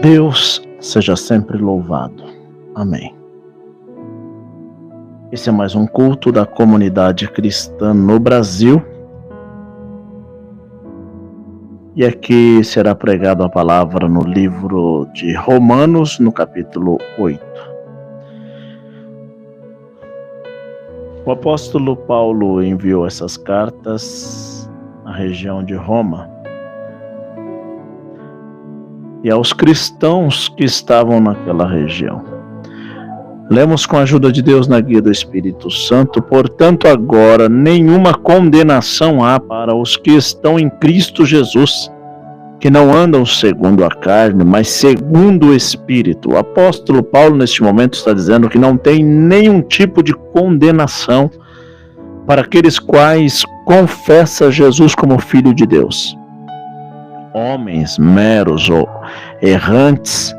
Deus seja sempre louvado. Amém. Esse é mais um culto da comunidade cristã no Brasil. E aqui será pregada a palavra no livro de Romanos, no capítulo 8. O apóstolo Paulo enviou essas cartas à região de Roma e aos cristãos que estavam naquela região. Lemos com a ajuda de Deus na guia do Espírito Santo: portanto, agora nenhuma condenação há para os que estão em Cristo Jesus, que não andam segundo a carne, mas segundo o Espírito. O apóstolo Paulo, neste momento, está dizendo que não tem nenhum tipo de condenação para aqueles quais confessam Jesus como Filho de Deus. Homens meros ou errantes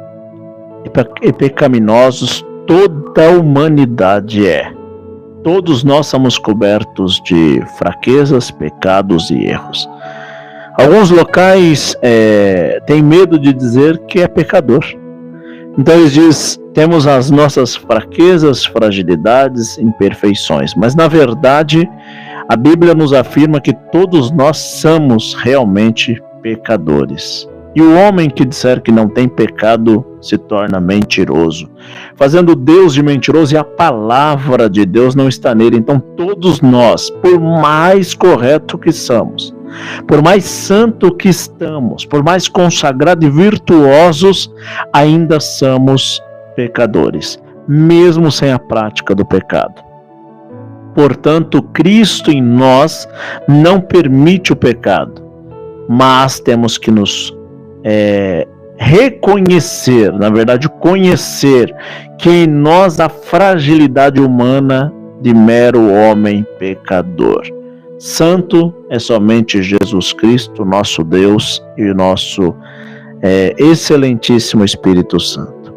e pecaminosos, toda a humanidade é. Todos nós somos cobertos de fraquezas, pecados e erros. Alguns locais têm medo de dizer que é pecador. Então eles dizem, temos as nossas fraquezas, fragilidades, imperfeições. Mas na verdade, a Bíblia nos afirma que todos nós somos realmente pecadores. E o homem que disser que não tem pecado se torna mentiroso, fazendo Deus de mentiroso, e a palavra de Deus não está nele. Então todos nós, por mais correto que somos, por mais santo que estamos, por mais consagrados e virtuosos, ainda somos pecadores, mesmo sem a prática do pecado. Portanto, Cristo em nós não permite o pecado, mas temos que nos reconhecer, na verdade conhecer, que em nós há fragilidade humana de mero homem pecador. Santo é somente Jesus Cristo, nosso Deus, e o nosso excelentíssimo Espírito Santo.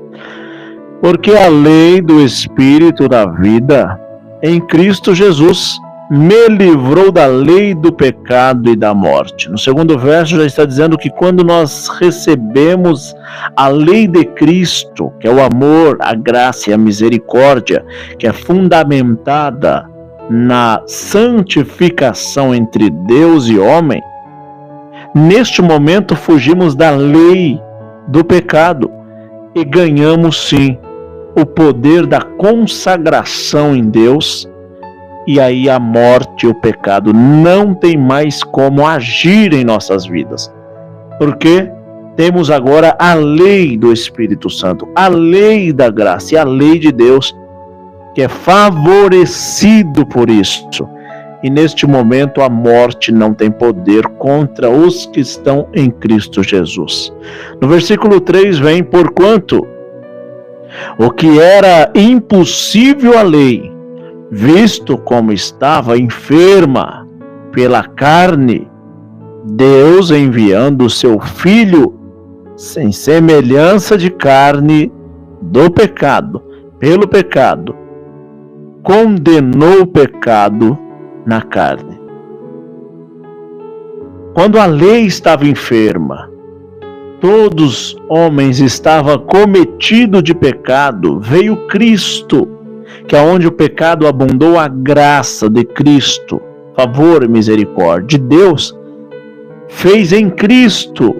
Porque a lei do Espírito da vida em Cristo Jesus me livrou da lei do pecado e da morte. No segundo verso já está dizendo que quando nós recebemos a lei de Cristo, que é o amor, a graça e a misericórdia, que é fundamentada na santificação entre Deus e homem, neste momento fugimos da lei do pecado e ganhamos sim o poder da consagração em Deus. E aí a morte e o pecado não tem mais como agir em nossas vidas, porque temos agora a lei do Espírito Santo, a lei da graça e a lei de Deus, que é favorecido por isso. E neste momento a morte não tem poder contra os que estão em Cristo Jesus. No versículo 3 vem: porquanto o que era impossível à lei, visto como estava enferma pela carne, Deus, enviando o seu Filho sem semelhança de carne do pecado, pelo pecado, condenou o pecado na carne. Quando a lei estava enferma, todos os homens estavam cometidos de pecado, veio Cristo, que aonde o pecado abundou, a graça de Cristo, favor e misericórdia de Deus, fez em Cristo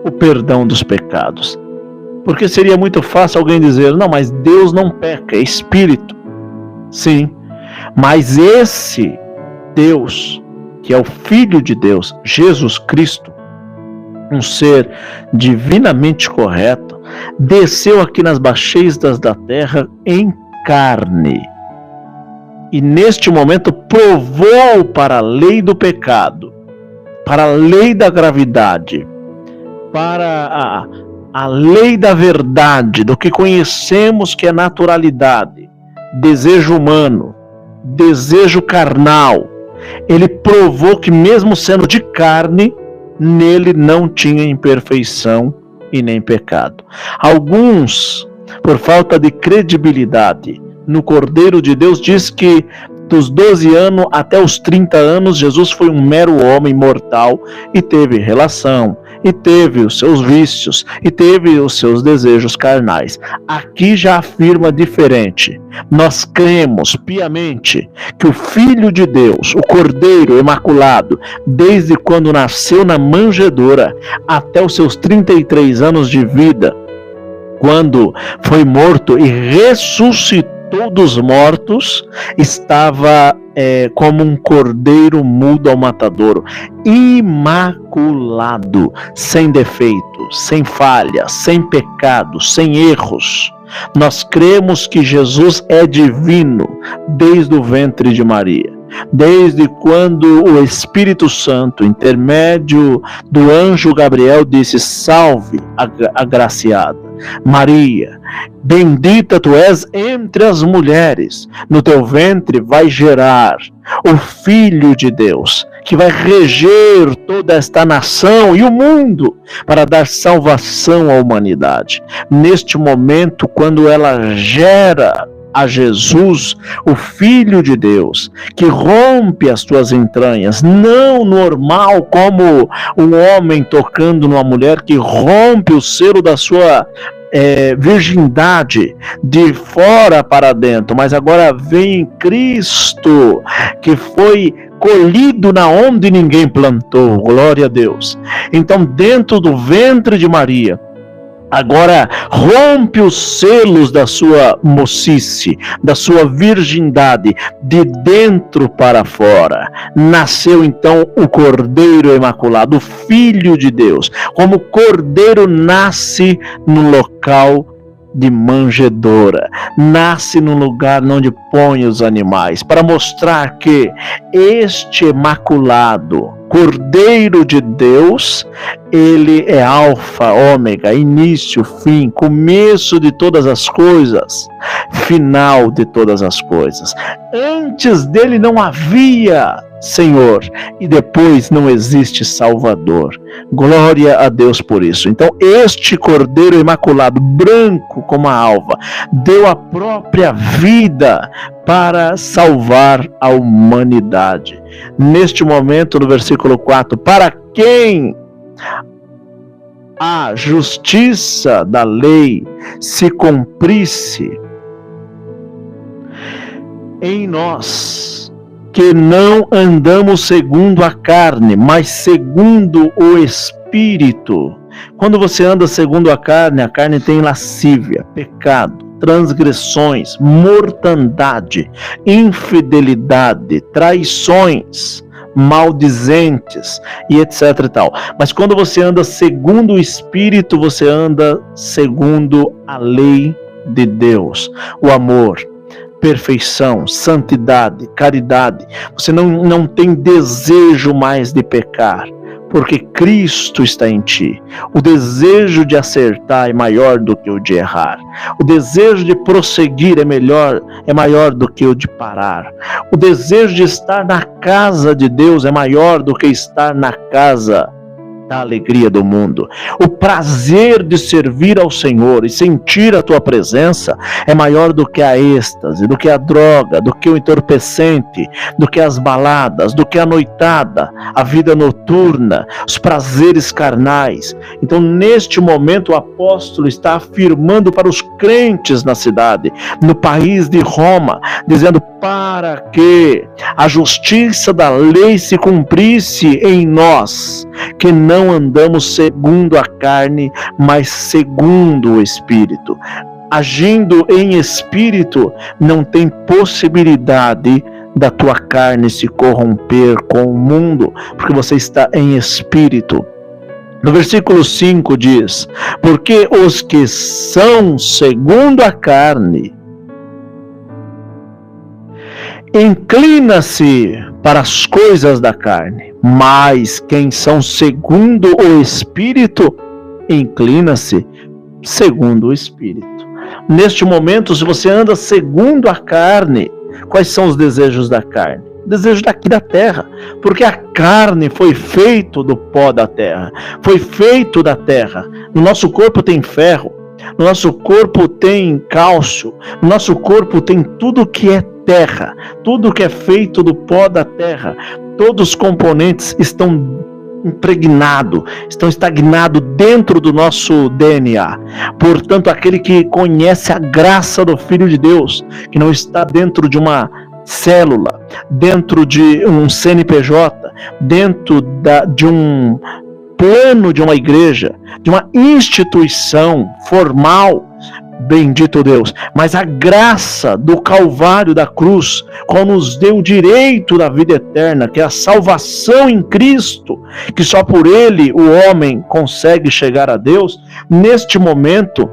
o perdão dos pecados. Porque seria muito fácil alguém dizer: não, mas Deus não peca, é Espírito. Sim, mas esse Deus, que é o Filho de Deus, Jesus Cristo, um ser divinamente correto, desceu aqui nas baixezas da terra em carne, e neste momento provou para a lei do pecado, para a lei da gravidade, para a lei da verdade, do que conhecemos que é naturalidade, desejo humano, desejo carnal. Ele provou que mesmo sendo de carne, nele não tinha imperfeição e nem pecado. Alguns, por falta de credibilidade no Cordeiro de Deus, diz que dos 12 anos até os 30 anos, Jesus foi um mero homem mortal e teve relação, e teve os seus vícios, e teve os seus desejos carnais. Aqui já afirma diferente. Nós cremos piamente que o Filho de Deus, o Cordeiro Imaculado, desde quando nasceu na manjedoura até os seus 33 anos de vida, quando foi morto e ressuscitou dos mortos, estava como um cordeiro mudo ao matadouro, imaculado, sem defeito, sem falha, sem pecado, sem erros. Nós cremos que Jesus é divino desde o ventre de Maria. Desde quando o Espírito Santo, intermédio do anjo Gabriel, disse: salve a agraciada Maria, bendita tu és entre as mulheres, no teu ventre vai gerar o Filho de Deus, que vai reger toda esta nação e o mundo para dar salvação à humanidade. Neste momento, quando ela gera a Jesus, o Filho de Deus, que rompe as tuas entranhas, não normal como um homem tocando numa mulher, que rompe o selo da sua virgindade de fora para dentro, mas agora vem Cristo, que foi colhido na onde ninguém plantou, glória a Deus. Então, dentro do ventre de Maria, agora rompe os selos da sua mocice, da sua virgindade, de dentro para fora. Nasceu então o Cordeiro Imaculado, o Filho de Deus. Como cordeiro nasce no local de manjedoura, nasce no lugar onde põe os animais, para mostrar que este imaculado Cordeiro de Deus, ele é alfa, ômega, início, fim, começo de todas as coisas, final de todas as coisas. Antes dele não havia Senhor, e depois não existe Salvador. Glória a Deus por isso. Então, este Cordeiro Imaculado, branco como a alva, deu a própria vida para salvar a humanidade. Neste momento, no versículo 4, para quem a justiça da lei se cumprisse em nós, que não andamos segundo a carne, mas segundo o Espírito. Quando você anda segundo a carne tem lascívia, pecado, transgressões, mortandade, infidelidade, traições, maldizentes e etc e tal. Mas quando você anda segundo o Espírito, você anda segundo a lei de Deus, o amor, perfeição, santidade, caridade. Você não tem desejo mais de pecar, porque Cristo está em ti. O desejo de acertar é maior do que o de errar. O desejo de prosseguir é maior do que o de parar. O desejo de estar na casa de Deus é maior do que estar na casa da alegria do mundo. O prazer de servir ao Senhor e sentir a tua presença é maior do que a êxtase, do que a droga, do que o entorpecente, do que as baladas, do que a noitada, a vida noturna, os prazeres carnais. Então, neste momento, o apóstolo está afirmando para os crentes na cidade, no país de Roma, dizendo: para que a justiça da lei se cumprisse em nós, que não andamos segundo a carne, mas segundo o Espírito. Agindo em Espírito, não tem possibilidade da tua carne se corromper com o mundo, porque você está em Espírito. No versículo 5 diz: porque os que são segundo a carne inclina-se para as coisas da carne, mas quem são segundo o Espírito, inclina-se segundo o Espírito. Neste momento, se você anda segundo a carne, quais são os desejos da carne? Desejo daqui da terra, porque a carne foi feito do pó da terra, foi feito da terra. No nosso corpo tem ferro, no nosso corpo tem cálcio, no nosso corpo tem tudo que é terra, tudo que é feito do pó da terra. Todos os componentes estão impregnado, estão estagnados dentro do nosso DNA. Portanto, aquele que conhece a graça do Filho de Deus, que não está dentro de uma célula, dentro de um CNPJ, dentro de um plano de uma igreja, de uma instituição formal, bendito Deus, mas a graça do Calvário da cruz, qual nos deu o direito da vida eterna, que é a salvação em Cristo, que só por Ele o homem consegue chegar a Deus. Neste momento,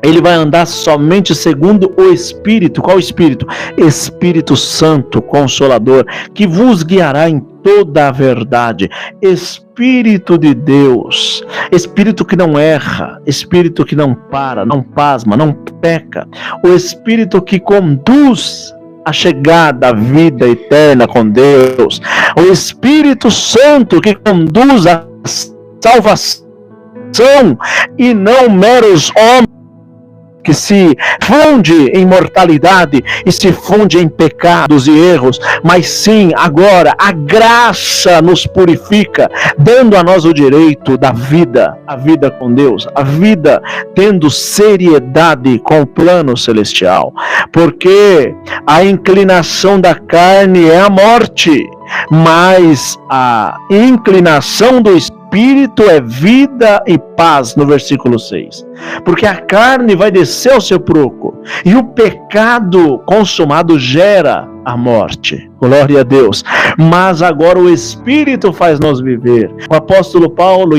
ele vai andar somente segundo o Espírito. Qual Espírito? Espírito Santo, Consolador, que vos guiará em toda a verdade. Espírito de Deus, Espírito que não erra, Espírito que não para, não pasma, não peca. O Espírito que conduz a chegada à vida eterna com Deus. O Espírito Santo que conduz a salvação e não meros homens que se funde em mortalidade e se funde em pecados e erros, mas sim, agora, a graça nos purifica, dando a nós o direito da vida, a vida com Deus, a vida tendo seriedade com o plano celestial, porque a inclinação da carne é a morte, mas a inclinação do Espírito é vida e paz, no versículo 6. Porque a carne vai descer ao sepulcro, e o pecado consumado gera a morte. Glória a Deus. Mas agora o Espírito faz-nos viver. O apóstolo Paulo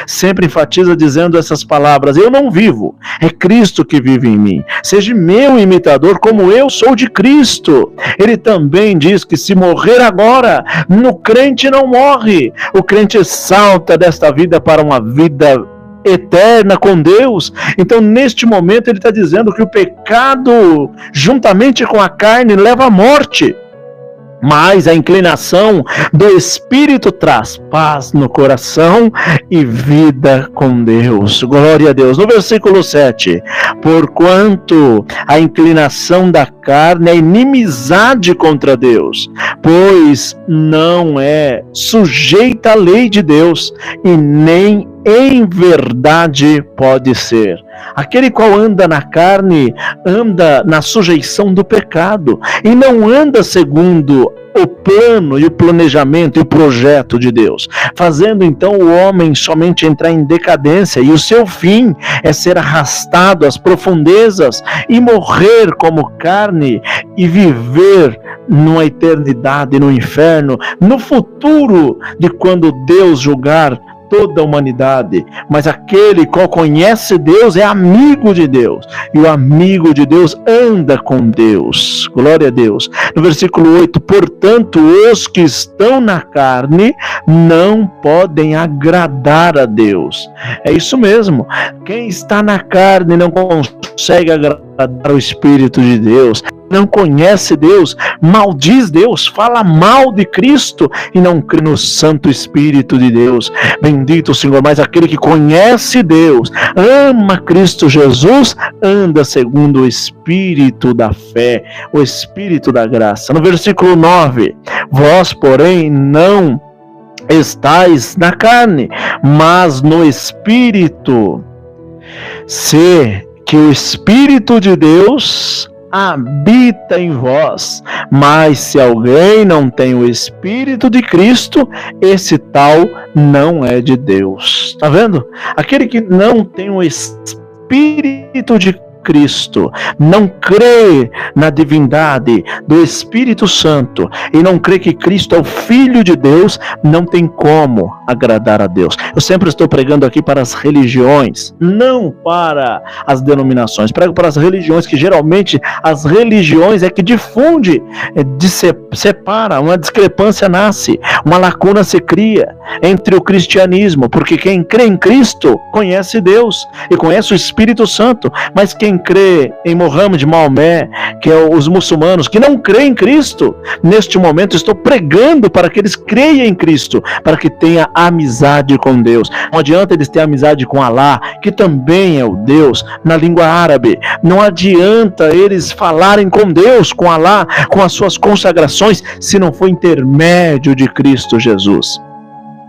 sempre enfatiza dizendo essas palavras: eu não vivo, é Cristo que vive em mim. Seja meu imitador como eu sou de Cristo. Ele também diz que se morrer agora, no crente não morre. O crente salta desta vida para uma vida eterna com Deus. Então, neste momento, ele está dizendo que o pecado, juntamente com a carne, leva à morte. Mas a inclinação do Espírito traz paz no coração e vida com Deus. Glória a Deus. No versículo 7, porquanto a inclinação da carne é inimizade contra Deus, pois não é sujeita à lei de Deus, e nem em verdade pode ser. Aquele qual anda na carne, anda na sujeição do pecado, e não anda segundo o plano e o planejamento e o projeto de Deus, fazendo então o homem somente entrar em decadência, e o seu fim é ser arrastado às profundezas e morrer como carne e viver numa eternidade no inferno, no futuro de quando Deus julgar toda a humanidade. Mas aquele qual conhece Deus é amigo de Deus, e o amigo de Deus anda com Deus. Glória a Deus. No versículo 8, portanto, os que estão na carne não podem agradar a Deus. É isso mesmo. Quem está na carne não consegue agradar o Espírito de Deus, não conhece Deus, maldiz Deus, fala mal de Cristo e não crê no Santo Espírito de Deus. Bendito o Senhor. Mas aquele que conhece Deus, ama Cristo Jesus, anda segundo o Espírito da fé, o Espírito da graça. No versículo 9, vós, porém, não estáis na carne, mas no Espírito, se que o Espírito de Deus habita em vós. Mas se alguém não tem o Espírito de Cristo, esse tal não é de Deus. Está vendo? Aquele que não tem o Espírito de Cristo, não crê na divindade do Espírito Santo e não crê que Cristo é o Filho de Deus, não tem como agradar a Deus. Eu sempre estou pregando aqui para as religiões, não para as denominações. Prego para as religiões, que geralmente as religiões é que difunde, separa, uma discrepância nasce, uma lacuna se cria entre o cristianismo, porque quem crê em Cristo conhece Deus e conhece o Espírito Santo, mas quem quem crê em Mohammed, Maomé, que é os muçulmanos, que não creem em Cristo, neste momento estou pregando para que eles creiam em Cristo, para que tenha amizade com Deus. Não adianta eles terem amizade com Alá, que também é o Deus, na língua árabe. Não adianta eles falarem com Deus, com Alá, com as suas consagrações, se não for intermédio de Cristo Jesus.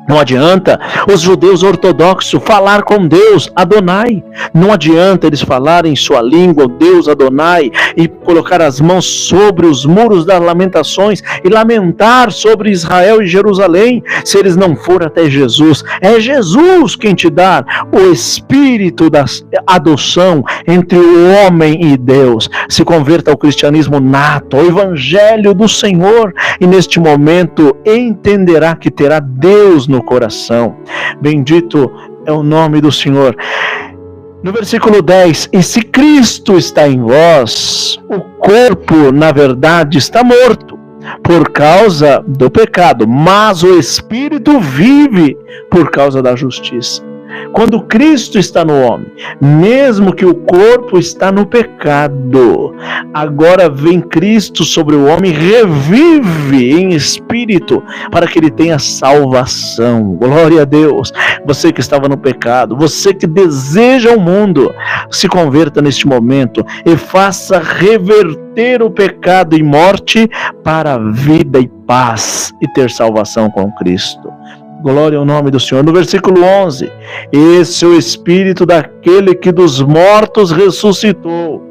Não adianta os judeus ortodoxos falar com Deus, Adonai. Não adianta eles falarem em sua língua, o Deus Adonai, e colocar as mãos sobre os muros das lamentações e lamentar sobre Israel e Jerusalém, se eles não forem até Jesus. É Jesus quem te dá o espírito da adoção entre o homem e Deus. Se converta ao cristianismo nato, ao evangelho do Senhor, e neste momento entenderá que terá Deus no coração. Bendito é o nome do Senhor. No versículo 10, e se Cristo está em vós, o corpo, na verdade, está morto por causa do pecado, mas o Espírito vive por causa da justiça. Quando Cristo está no homem, mesmo que o corpo está no pecado, agora vem Cristo sobre o homem, revive em espírito, para que ele tenha salvação. Glória a Deus. Você que estava no pecado, você que deseja o mundo, se converta neste momento e faça reverter o pecado e morte para vida e paz, e ter salvação com Cristo. Glória ao nome do Senhor. No versículo 11, esse é o Espírito daquele que dos mortos ressuscitou,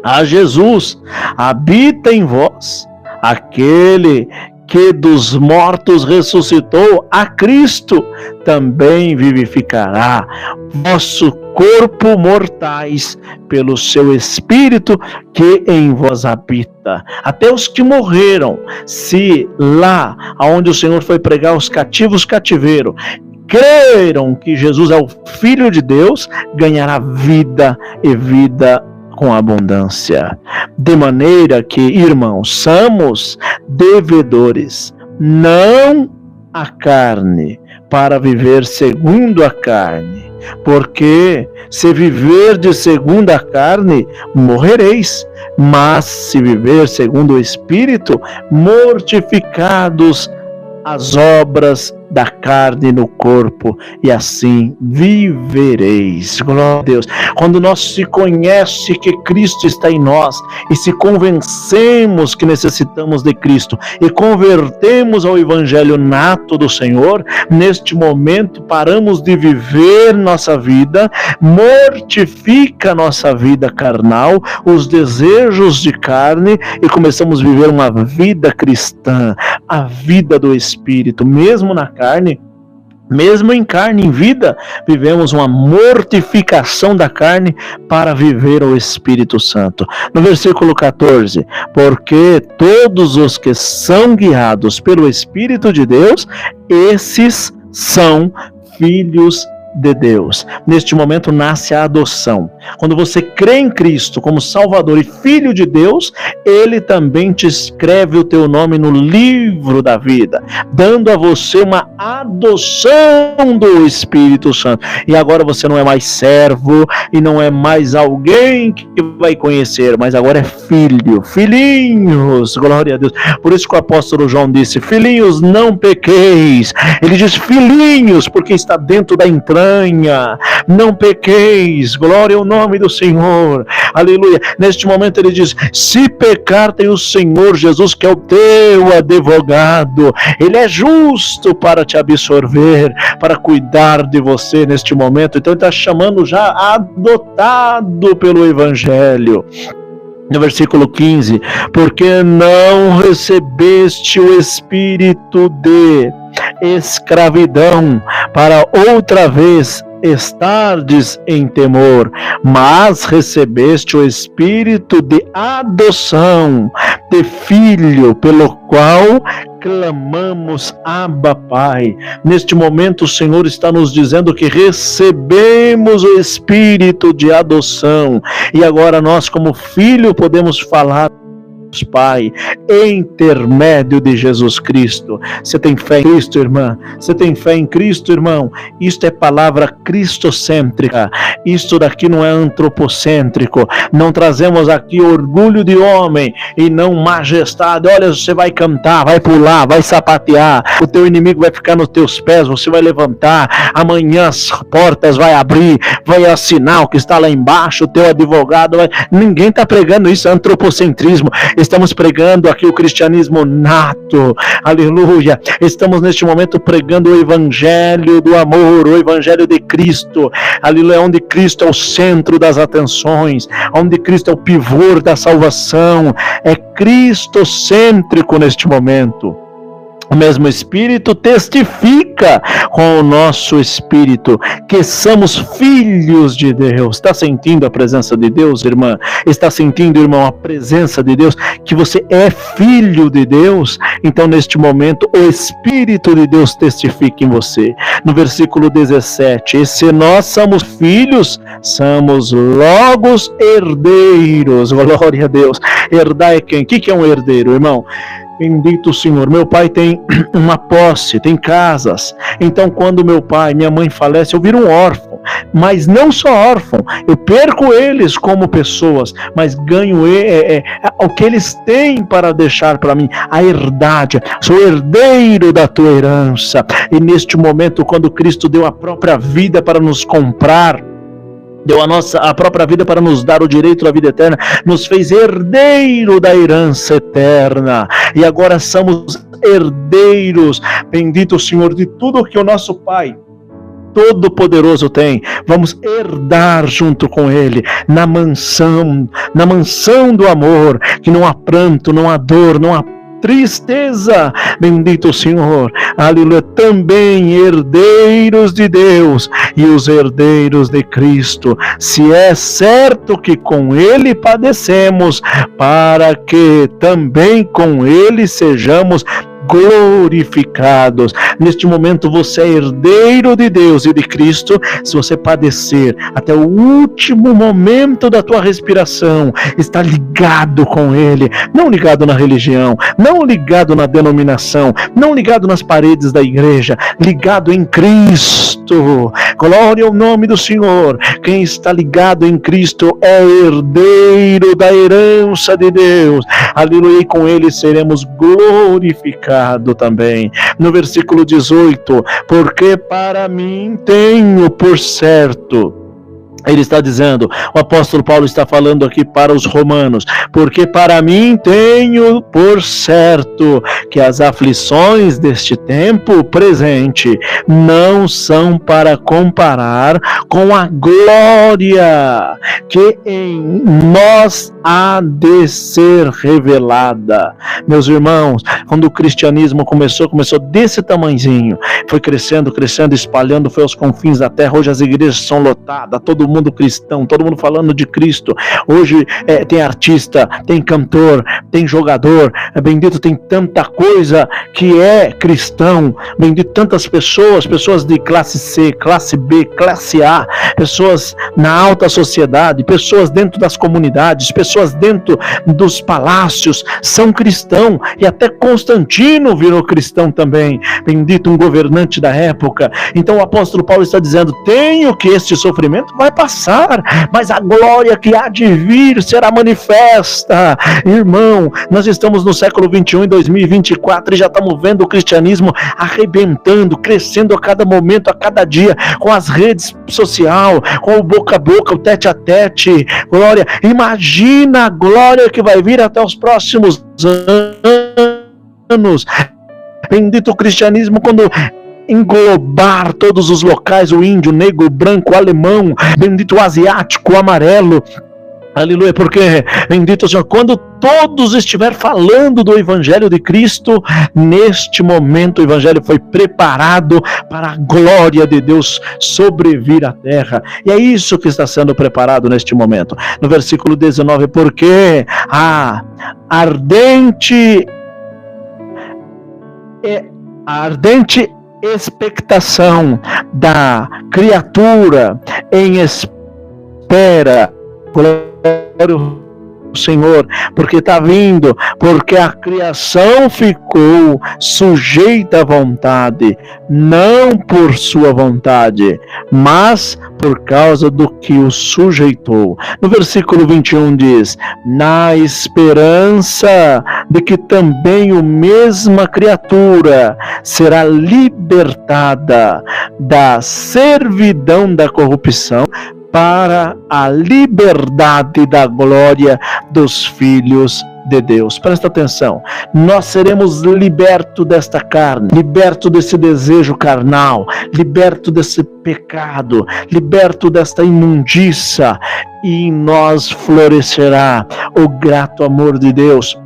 a Jesus, habita em vós. Aquele que dos mortos ressuscitou, a Cristo, também vivificará vosso corpo mortais pelo seu Espírito que em vós habita. Até os que morreram, se lá onde o Senhor foi pregar os cativos cativeiro, creram que Jesus é o Filho de Deus, ganhará vida e vida com abundância. De maneira que, irmãos, somos devedores, não a carne, para viver segundo a carne. Porque se viver de segundo a carne, morrereis. Mas se viver segundo o Espírito, mortificados as obras da carne no corpo, e assim vivereis. Glória a Deus. Quando nós se conhece que Cristo está em nós, e se convencemos que necessitamos de Cristo, e convertemos ao evangelho nato do Senhor, neste momento paramos de viver nossa vida, mortifica nossa vida carnal, os desejos de carne, e começamos a viver uma vida cristã, a vida do Espírito, mesmo na carne. Mesmo em carne, em vida, vivemos uma mortificação da carne para viver o Espírito Santo. No versículo 14, porque todos os que são guiados pelo Espírito de Deus, esses são filhos de Deus. Neste momento nasce a adoção. Quando você crê em Cristo como Salvador e Filho de Deus, Ele também te escreve o teu nome no livro da vida, dando a você uma adoção do Espírito Santo. E agora você não é mais servo e não é mais alguém que vai conhecer, mas agora é filho, filhinhos, glória a Deus. Por isso que o apóstolo João disse, filhinhos, não pequeis. Ele diz filhinhos, porque está dentro da entranha. Não pequeis, glória ao nome do Senhor, aleluia. Neste momento ele diz, se pecar tem o Senhor Jesus, que é o teu advogado, Ele é justo para te absorver, para cuidar de você neste momento. Então ele está chamando já adotado pelo Evangelho. No versículo 15, porque não recebeste o espírito de escravidão para outra vez estardes em temor, mas recebeste o espírito de adoção de filho, pelo qual clamamos, Abba, Pai. Neste momento o Senhor está nos dizendo que recebemos o espírito de adoção, e agora nós como filho podemos falar Pai, intermédio de Jesus Cristo. Você tem fé em Cristo, irmã? Você tem fé em Cristo, irmão? Isto é palavra cristocêntrica. Isto daqui não é antropocêntrico. Não trazemos aqui orgulho de homem e não majestade. Olha, você vai cantar, vai pular, vai sapatear. O teu inimigo vai ficar nos teus pés, você vai levantar. Amanhã as portas vai abrir, vai assinar o que está lá embaixo, o teu advogado vai... Ninguém está pregando isso, é antropocentrismo. Estamos pregando aqui o cristianismo nato, aleluia. Estamos neste momento pregando o evangelho do amor, o evangelho de Cristo, aleluia, onde Cristo é o centro das atenções, onde Cristo é o pivô da salvação, é cristocêntrico neste momento. O mesmo Espírito testifica com o nosso espírito que somos filhos de Deus. Está sentindo a presença de Deus, irmã? Está sentindo, irmão, a presença de Deus? Que você é filho de Deus? Então, neste momento, o Espírito de Deus testifica em você. No versículo 17, e se nós somos filhos, somos logo herdeiros. Glória a Deus. Herdar é quem? O que é um herdeiro, irmão? Bendito o Senhor, meu pai tem uma posse, tem casas, então quando meu pai, minha mãe falece, eu viro um órfão, mas não só órfão, eu perco eles como pessoas, mas ganho o que eles têm para deixar para mim, a herdade, sou herdeiro da tua herança, e neste momento quando Cristo deu a própria vida para nos comprar, deu a própria vida para nos dar o direito da vida eterna, nos fez herdeiro da herança eterna, e agora somos herdeiros, bendito o Senhor, de tudo que o nosso Pai Todo-Poderoso tem, vamos herdar junto com Ele, na mansão do amor, que não há pranto, não há dor, não há tristeza, bendito o Senhor, aleluia, também herdeiros de Deus e os herdeiros de Cristo, se é certo que com Ele padecemos, para que também com Ele sejamos glorificados. Neste momento você é herdeiro de Deus e de Cristo, se você padecer até o último momento da tua respiração, está ligado com Ele, não ligado na religião, não ligado na denominação, não ligado nas paredes da igreja, ligado em Cristo. Glória ao nome do Senhor. Quem está ligado em Cristo é herdeiro da herança de Deus, aleluia, e com Ele seremos glorificados também. No versículo 18, porque para mim tenho por certo, ele está dizendo, o apóstolo Paulo está falando aqui para os romanos, porque para mim tenho por certo que as aflições deste tempo presente não são para comparar com a glória que em nós há de ser revelada. Meus irmãos, quando o cristianismo começou desse tamanhozinho, foi crescendo, espalhando, foi aos confins da terra. Hoje as igrejas são lotadas, todo mundo cristão, todo mundo falando de Cristo. Hoje tem artista, tem cantor, tem jogador, bendito, tem tanta coisa que é cristão, bendito, tantas pessoas de classe C, classe B, classe A, pessoas na alta sociedade, pessoas dentro das comunidades, pessoas dentro dos palácios, são cristãos, e até Constantino virou cristão também, bendito, um governante da época. Então o apóstolo Paulo está dizendo, tenho que este sofrimento vai passar, mas a glória que há de vir será manifesta. Irmão, nós estamos no século 21, em 2024, e já estamos vendo o cristianismo arrebentando, crescendo a cada momento, a cada dia, com as redes sociais, com o boca a boca, o tete a tete. Glória, imagina a glória que vai vir até os próximos anos. Bendito o cristianismo quando englobar todos os locais, o índio, o negro, o branco, o alemão, bendito o asiático, o amarelo. Aleluia, porque, bendito o Senhor, quando todos estiver falando do Evangelho de Cristo, neste momento o Evangelho foi preparado para a glória de Deus sobrevir à terra. E é isso que está sendo preparado neste momento. No versículo 19, porque a ardente expectação da criatura em espera, glória ao Senhor, porque está vindo, porque a criação ficou sujeita à vontade, não por sua vontade, mas por causa do que o sujeitou. No versículo 21 diz: na esperança de que também a mesma criatura será libertada da servidão da corrupção para a liberdade da glória dos filhos de Deus. Presta atenção, nós seremos libertos desta carne, libertos desse desejo carnal, libertos desse pecado, libertos desta imundícia, e em nós florescerá o grato amor de Deus,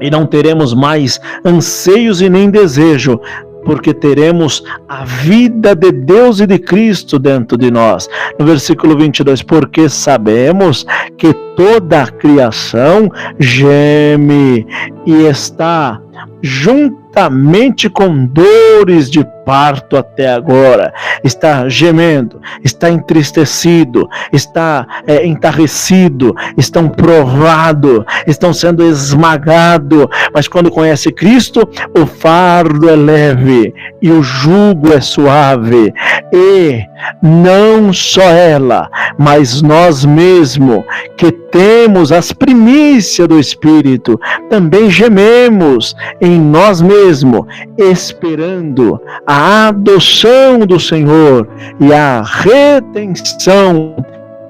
e não teremos mais anseios e nem desejo, porque teremos a vida de Deus e de Cristo dentro de nós. No versículo 22, porque sabemos que toda a criação geme e está juntamente com dores de parto até agora, está gemendo, está entristecido, está entarrecido, estão provados, estão sendo esmagados, mas quando conhece Cristo, o fardo é leve e o jugo é suave, e não só ela, mas nós mesmos, que temos as primícias do Espírito, também gememos em nós mesmos, esperando a adoção do Senhor e a redenção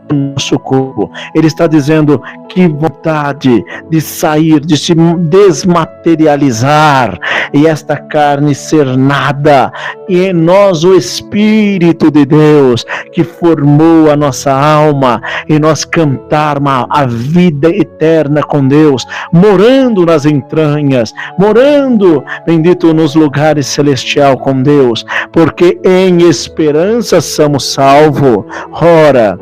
do nosso corpo. Ele está dizendo: que vontade de sair, de se desmaterializar, e esta carne ser nada, e em nós o Espírito de Deus que formou a nossa alma, e nós cantarmos a vida eterna com Deus, morando nas entranhas, morando, bendito, nos lugares celestiais com Deus, porque em esperança somos salvos. Ora,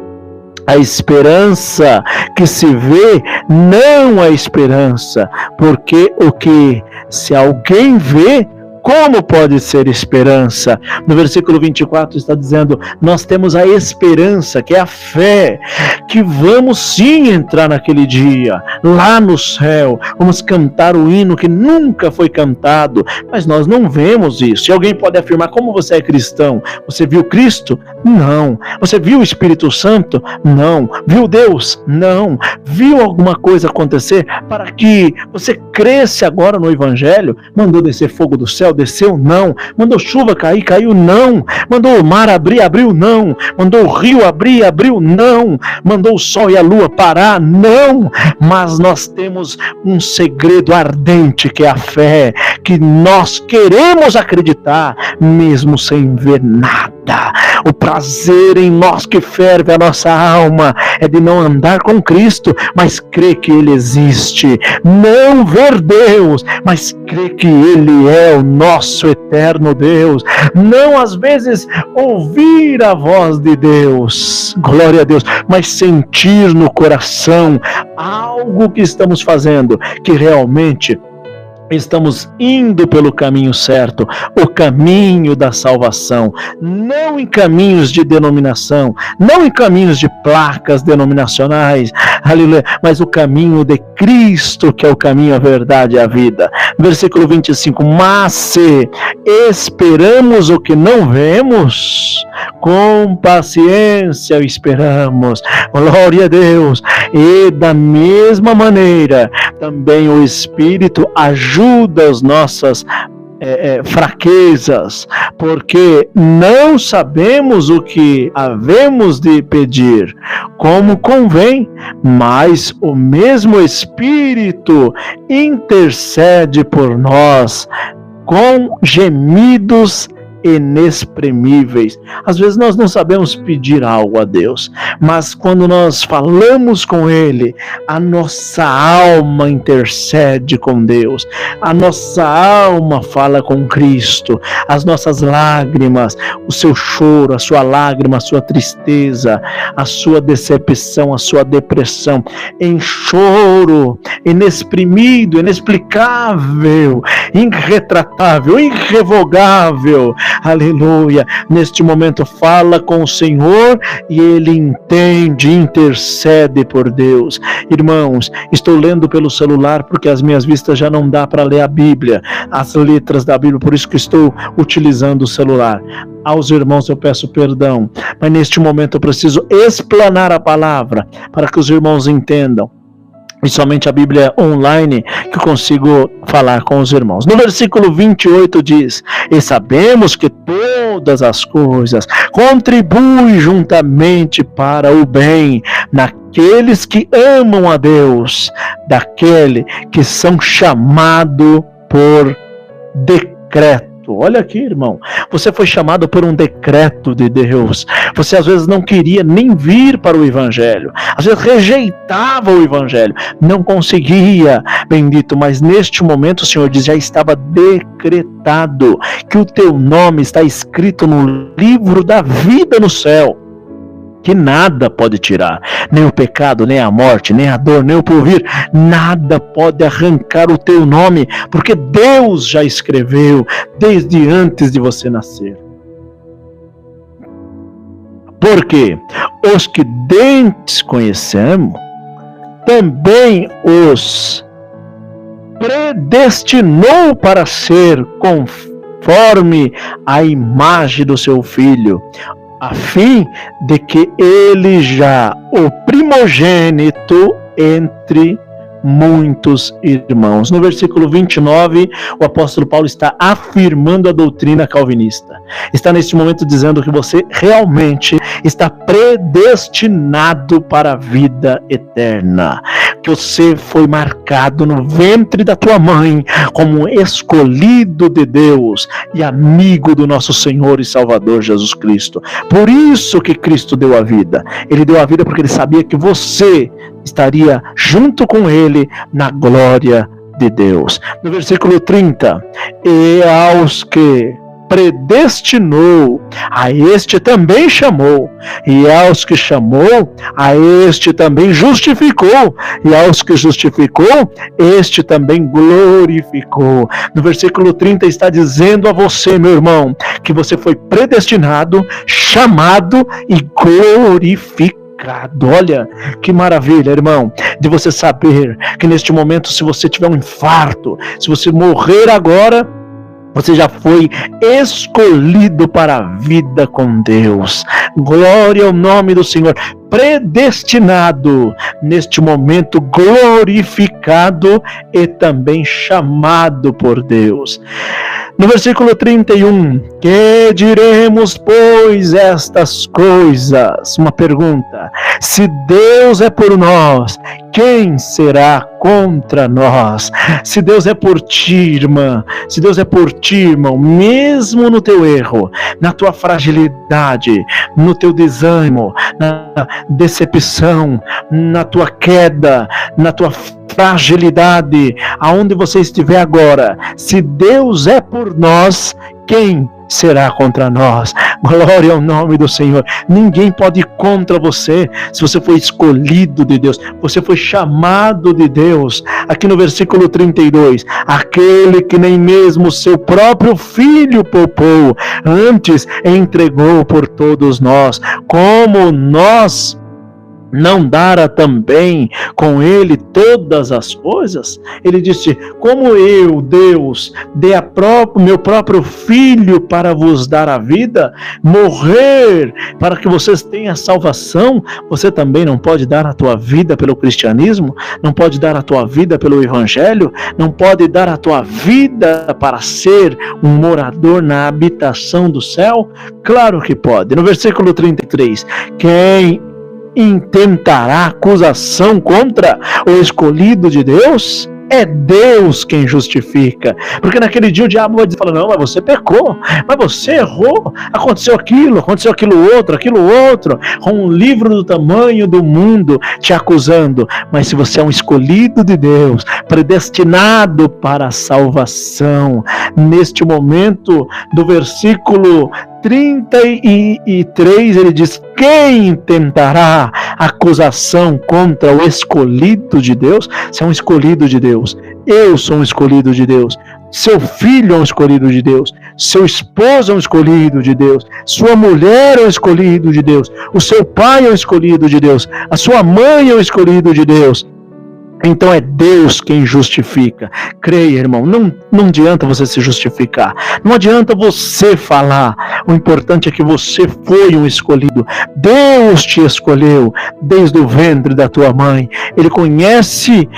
a esperança que se vê não é esperança, porque o que se alguém vê, como pode ser esperança? No versículo 24 está dizendo: nós temos a esperança, que é a fé, que vamos sim entrar naquele dia, lá no céu, vamos cantar o hino que nunca foi cantado, mas nós não vemos isso. E alguém pode afirmar: como você é cristão? Você viu Cristo? Não. Você viu o Espírito Santo? Não. Viu Deus? Não. Viu alguma coisa acontecer para que você cresça agora no Evangelho? Mandou descer fogo do céu? Desceu? Não. Mandou chuva cair? Caiu? Não. Mandou o mar abrir? Abriu? Não. Mandou o rio abrir? Abriu? Não. Mandou o sol e a lua parar? Não. Mas nós temos um segredo ardente, que é a fé, que nós queremos acreditar mesmo sem ver nada. O prazer em nós que ferve a nossa alma é de não andar com Cristo, mas crer que Ele existe. Não ver Deus, mas crer que Ele é o nosso eterno Deus. Não, às vezes, ouvir a voz de Deus, glória a Deus, mas sentir no coração algo que estamos fazendo, que realmente estamos indo pelo caminho certo, o caminho da salvação, não em caminhos de denominação, não em caminhos de placas denominacionais, aleluia, mas o caminho de Cristo, que é o caminho, a verdade e a vida. Versículo 25, mas se esperamos o que não vemos, com paciência esperamos, glória a Deus, e da mesma maneira, também o Espírito ajuda as nossas fraquezas, porque não sabemos o que havemos de pedir como convém, mas o mesmo Espírito intercede por nós com gemidos inexprimíveis. Às vezes nós não sabemos pedir algo a Deus, mas quando nós falamos com Ele, a nossa alma intercede com Deus, a nossa alma fala com Cristo, as nossas lágrimas, o seu choro, a sua lágrima, a sua tristeza, a sua decepção, a sua depressão, em choro inexprimido, inexplicável, irretratável, irrevogável, aleluia. Neste momento fala com o Senhor e Ele entende, intercede por Deus. Irmãos, estou lendo pelo celular porque as minhas vistas já não dá para ler a Bíblia, as letras da Bíblia, por isso que estou utilizando o celular. Aos irmãos eu peço perdão, mas neste momento eu preciso explanar a palavra para que os irmãos entendam. E somente a Bíblia online que eu consigo falar com os irmãos. No versículo 28 diz: e sabemos que todas as coisas contribuem juntamente para o bem naqueles que amam a Deus, daquele que são chamados por decreto. Olha aqui, irmão, você foi chamado por um decreto de Deus. Você às vezes não queria nem vir para o Evangelho, às vezes rejeitava o Evangelho, não conseguia, bendito, mas neste momento o Senhor diz, já estava decretado que o teu nome está escrito no livro da vida no céu, que nada pode tirar, nem o pecado, nem a morte, nem a dor, nem o porvir, nada pode arrancar o teu nome, porque Deus já escreveu desde antes de você nascer. Porque os que dantes conhecemos, também os predestinou para ser conforme a imagem do seu Filho, a fim de que ele já o primogênito entre muitos irmãos. No versículo 29, o apóstolo Paulo está afirmando a doutrina calvinista. Está neste momento dizendo que você realmente está predestinado para a vida eterna. Que você foi marcado no ventre da tua mãe como um escolhido de Deus e amigo do nosso Senhor e Salvador Jesus Cristo. Por isso que Cristo deu a vida. Ele deu a vida porque ele sabia que você estaria junto com ele na glória de Deus. No versículo 30, e aos que predestinou, a este também chamou, e aos que chamou, a este também justificou, e aos que justificou, este também glorificou. No versículo 30 está dizendo a você, meu irmão, que você foi predestinado, chamado e glorificado. Olha que maravilha, irmão, de você saber que neste momento, se você tiver um infarto, se você morrer agora, você já foi escolhido para a vida com Deus. Glória ao nome do Senhor. Predestinado, neste momento glorificado e também chamado por Deus. No versículo 31, que diremos, pois, estas coisas? Uma pergunta. Se Deus é por nós, quem será contra nós? Se Deus é por ti, irmã, se Deus é por ti, irmão, mesmo no teu erro, na tua fragilidade, no teu desânimo, na decepção, na tua queda, na tua fragilidade, aonde você estiver agora, se Deus é por nós, quem será contra nós? Glória ao nome do Senhor. Ninguém pode ir contra você. Se você foi escolhido de Deus, você foi chamado de Deus. Aqui no versículo 32, aquele que nem mesmo seu próprio filho poupou, antes entregou por todos nós, como nós não dará também com ele todas as coisas? Ele disse, como eu, Deus, dei meu próprio filho para vos dar a vida, morrer para que vocês tenham salvação, você também não pode dar a tua vida pelo cristianismo? Não pode dar a tua vida pelo evangelho? Não pode dar a tua vida para ser um morador na habitação do céu? Claro que pode. No versículo 33, quem intentará acusação contra o escolhido de Deus? É Deus quem justifica. Porque naquele dia o diabo vai dizer, não, mas você pecou, mas você errou, aconteceu aquilo outro, com um livro do tamanho do mundo te acusando. Mas se você é um escolhido de Deus, predestinado para a salvação, neste momento do versículo 33, ele diz, quem tentará acusação contra o escolhido de Deus? Você é um escolhido de Deus, eu sou um escolhido de Deus, Seu filho é um escolhido de Deus, seu esposo é um escolhido de Deus, sua mulher é um escolhido de Deus, o seu pai é um escolhido de Deus, a sua mãe é um escolhido de Deus. Então é Deus quem justifica. Creia, irmão, não adianta você se justificar, não adianta você falar, o importante é que você foi um escolhido. Deus te escolheu desde o ventre da tua mãe. Ele conhece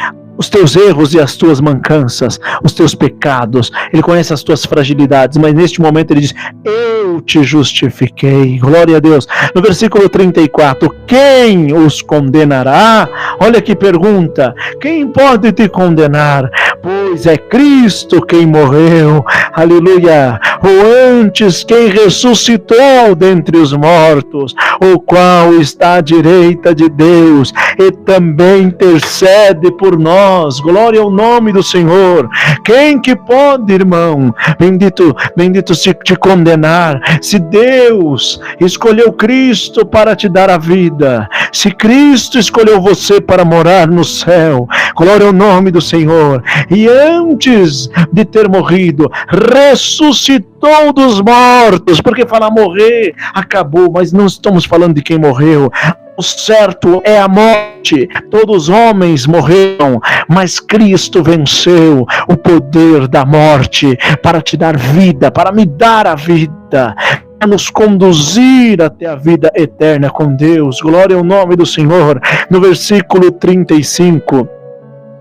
os teus erros e as tuas mancanças, os teus pecados, Ele conhece as tuas fragilidades, mas neste momento Ele diz, eu te justifiquei, glória a Deus. No versículo 34, quem os condenará? Olha que pergunta, quem pode te condenar? Pois é Cristo quem morreu, aleluia, ou antes quem ressuscitou dentre os mortos, o qual está à direita de Deus e também intercede por nós. Glória ao nome do Senhor. Quem que pode, irmão, bendito se te condenar? Se Deus escolheu Cristo para te dar a vida, se Cristo escolheu você para morar no céu, glória ao nome do Senhor, e antes de ter morrido, ressuscitou dos mortos, porque falar morrer, acabou, mas não estamos falando de quem morreu. O certo é a morte, todos os homens morreram, mas Cristo venceu o poder da morte para te dar vida, para me dar a vida, para nos conduzir até a vida eterna com Deus. Glória ao nome do Senhor. No versículo 35,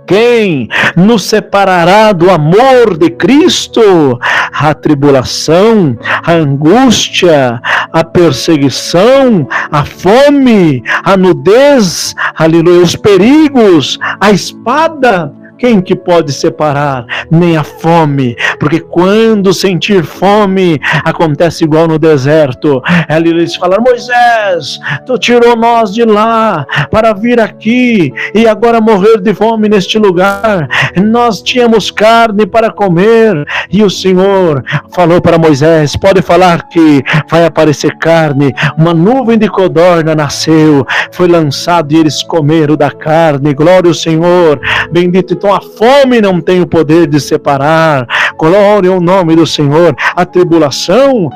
quem nos separará do amor de Cristo? A tribulação, a angústia, a perseguição, a fome, a nudez, aleluia, os perigos, a espada. Quem que pode separar? Nem a fome, porque quando sentir fome, acontece igual no deserto. Eles falaram, Moisés, tu tirou nós de lá para vir aqui e agora morrer de fome neste lugar. Nós tínhamos carne para comer. E o Senhor falou para Moisés, pode falar que vai aparecer carne. Uma nuvem de codorna nasceu, foi lançado e eles comeram da carne. Glória ao Senhor, bendito. Então a fome não tem o poder de separar. Glória ao nome do Senhor. A tribulação,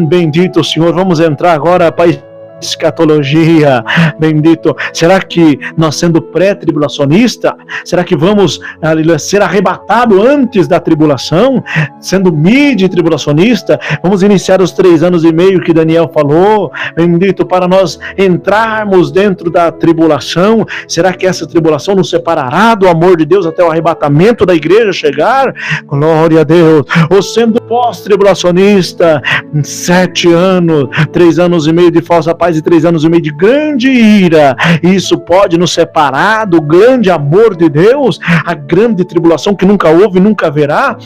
bendito o Senhor. Vamos entrar agora para escatologia, bendito. Será que nós, sendo pré-tribulacionista, será que vamos ser arrebatado antes da tribulação? Sendo mid-tribulacionista, vamos iniciar os 3 anos e meio que Daniel falou, bendito, para nós entrarmos dentro da tribulação. Será que essa tribulação nos separará do amor de Deus até o arrebatamento da igreja chegar? Glória a Deus. Ou sendo pós-tribulacionista, 7 anos, 3 anos e meio de falsa paz e 3 anos e meio de grande ira, isso pode nos separar do grande amor de Deus, a grande tribulação que nunca houve e nunca haverá?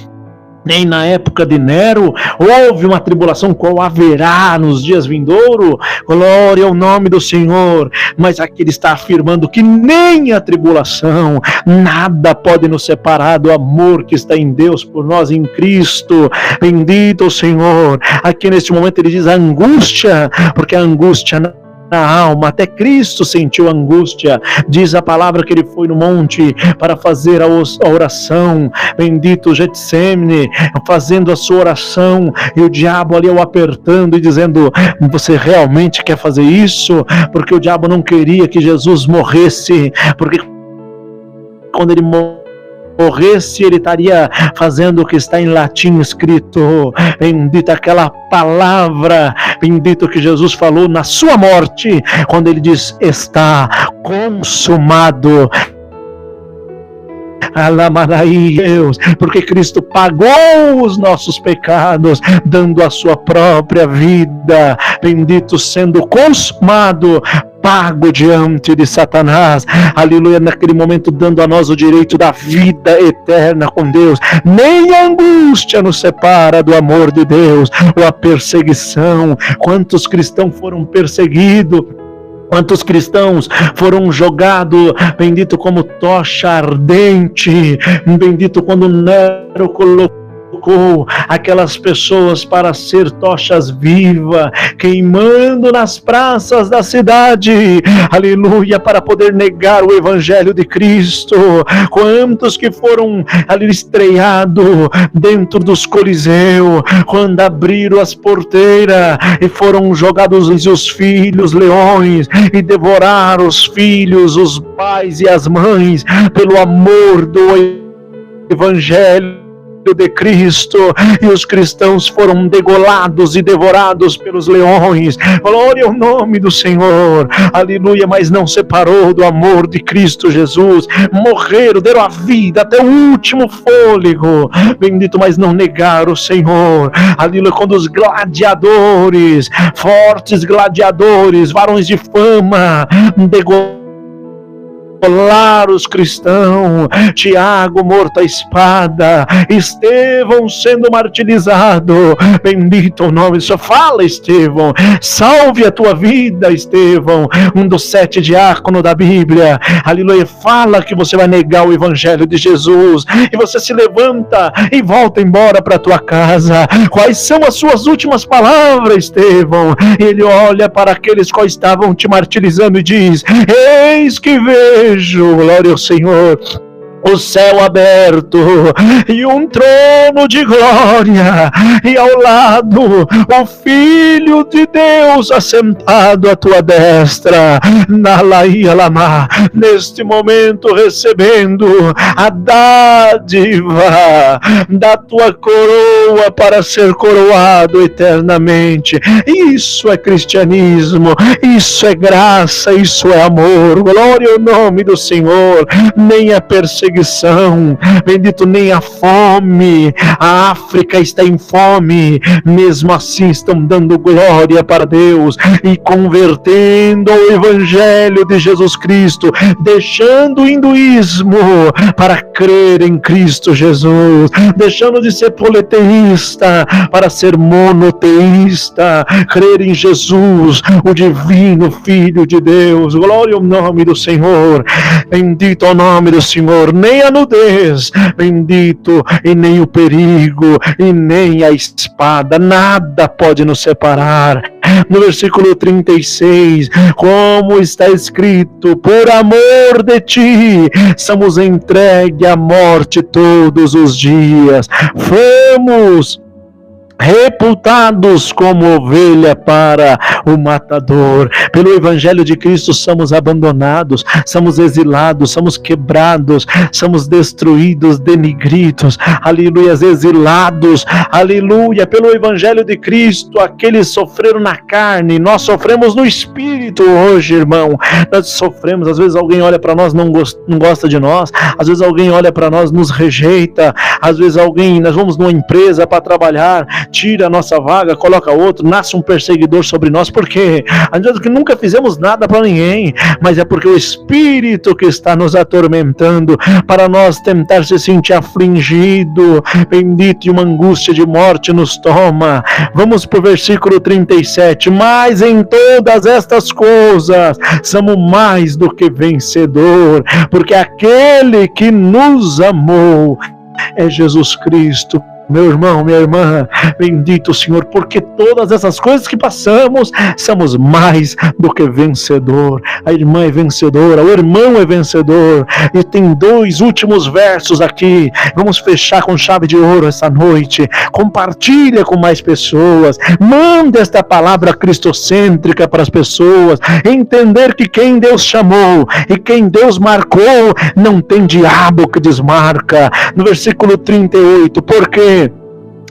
Nem na época de Nero houve uma tribulação, qual haverá nos dias vindouros. Glória ao nome do Senhor. Mas aqui ele está afirmando que nem a tribulação, nada pode nos separar do amor que está em Deus por nós em Cristo. Bendito o Senhor. Aqui neste momento ele diz a angústia, porque a angústia na alma, até Cristo sentiu angústia. Diz a palavra que ele foi no monte para fazer a oração, bendito Getsemane, fazendo a sua oração, e o diabo ali o apertando e dizendo, você realmente quer fazer isso? Porque o diabo não queria que Jesus morresse, porque quando ele morresse, ele estaria fazendo o que está em latim escrito, bendita aquela palavra, bendito que Jesus falou na sua morte, quando ele diz, está consumado. Deus, porque Cristo pagou os nossos pecados, dando a sua própria vida, bendito, sendo consumado, pago diante de Satanás, aleluia, naquele momento dando a nós o direito da vida eterna com Deus. Nem a angústia nos separa do amor de Deus, ou a perseguição. Quantos cristãos foram perseguidos? Quantos cristãos foram jogados, bendito, como tocha ardente, bendito, quando Nero colocou aquelas pessoas para ser tochas vivas, queimando nas praças da cidade, aleluia, para poder negar o Evangelho de Cristo. Quantos que foram ali estreados dentro dos coliseus, quando abriram as porteiras e foram jogados os filhos leões e devoraram os filhos, os pais e as mães, pelo amor do Evangelho de Cristo, e os cristãos foram degolados e devorados pelos leões. Glória ao nome do Senhor, aleluia. Mas não separou do amor de Cristo Jesus, morreram, deram a vida até o último fôlego, bendito, mas não negaram o Senhor, aleluia. Quando os gladiadores, fortes gladiadores, varões de fama, degolaram os cristãos, Tiago morto à espada, Estevão sendo martirizado, bendito o nome do Senhor. Fala, Estevão, salve a tua vida, Estevão, um dos 7 diáconos da Bíblia, aleluia. Fala que você vai negar o Evangelho de Jesus, e você se levanta e volta embora para a tua casa. Quais são as suas últimas palavras, Estevão? Ele olha para aqueles que estavam te martirizando e diz: eis que vejo, glória ao Senhor, o céu aberto e um trono de glória, e ao lado o Filho de Deus assentado à tua destra, na Laia Lamá, neste momento recebendo a dádiva da tua coroa para ser coroado eternamente. Isso é cristianismo, isso é graça, isso é amor. Glória ao nome do Senhor. Nem a perseguição, bendito, nem a fome. A África está em fome, mesmo assim estão dando glória para Deus e convertendo ao Evangelho de Jesus Cristo, deixando o hinduísmo para crer em Cristo Jesus, deixando de ser politeísta para ser monoteísta, crer em Jesus, o divino Filho de Deus. Glória ao nome do Senhor, bendito ao nome do Senhor. Nem a nudez, bendito, e nem o perigo, e nem a espada, nada pode nos separar. No versículo 36, como está escrito: por amor de ti somos entregues à morte todos os dias, fomos reputados como ovelha para o matador. Pelo Evangelho de Cristo somos abandonados, somos exilados, somos quebrados, somos destruídos, denigridos, aleluia, exilados, aleluia. Pelo Evangelho de Cristo, aqueles sofreram na carne, nós sofremos no Espírito hoje, irmão. Nós sofremos, às vezes alguém olha para nós, não gosta de nós, às vezes alguém olha para nós, nos rejeita, às vezes nós vamos numa empresa para trabalhar, tira a nossa vaga, coloca outro, nasce um perseguidor sobre nós. Por quê? Às vezes que nunca fizemos nada para ninguém, mas é porque o Espírito que está nos atormentando, para nós tentar se sentir afligido, bendito, e uma angústia de morte nos toma. Vamos para o versículo 37, mas em todas estas coisas somos mais do que vencedor, porque aquele que nos amou é Jesus Cristo. Meu irmão, minha irmã, bendito o Senhor, porque todas essas coisas que passamos, somos mais do que vencedor. A irmã é vencedora, o irmão é vencedor. E tem 2 últimos versos aqui, vamos fechar com chave de ouro essa noite. Compartilha com mais pessoas, manda esta palavra cristocêntrica para as pessoas, entender que quem Deus chamou e quem Deus marcou, não tem diabo que desmarca. No versículo 38, porque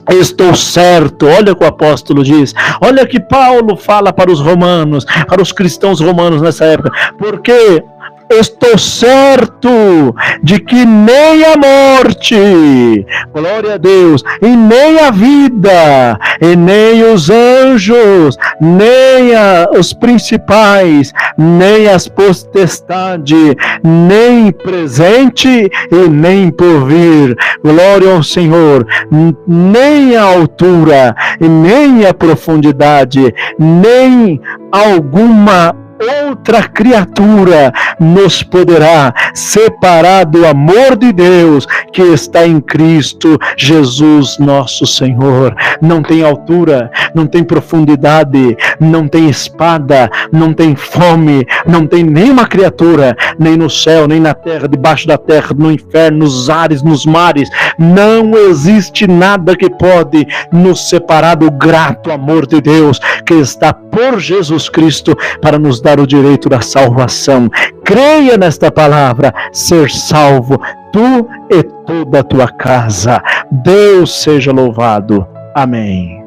estou certo, olha o que o apóstolo diz, olha que Paulo fala para os romanos, para os cristãos romanos nessa época, porque estou certo de que nem a morte, glória a Deus, e nem a vida, e nem os anjos, nem os principais, nem as potestades, nem presente e nem por vir, glória ao Senhor, nem a altura, e nem a profundidade, nem alguma outra criatura nos poderá separar do amor de Deus que está em Cristo Jesus nosso Senhor. Não tem altura, não tem profundidade, não tem espada, não tem fome, não tem nenhuma criatura, nem no céu, nem na terra, debaixo da terra, no inferno, nos ares, nos mares. Não existe nada que pode nos separar do grato amor de Deus que está por Jesus Cristo para nos dar o direito da salvação. Creia nesta palavra, ser salvo, tu e toda a tua casa. Deus seja louvado. Amém.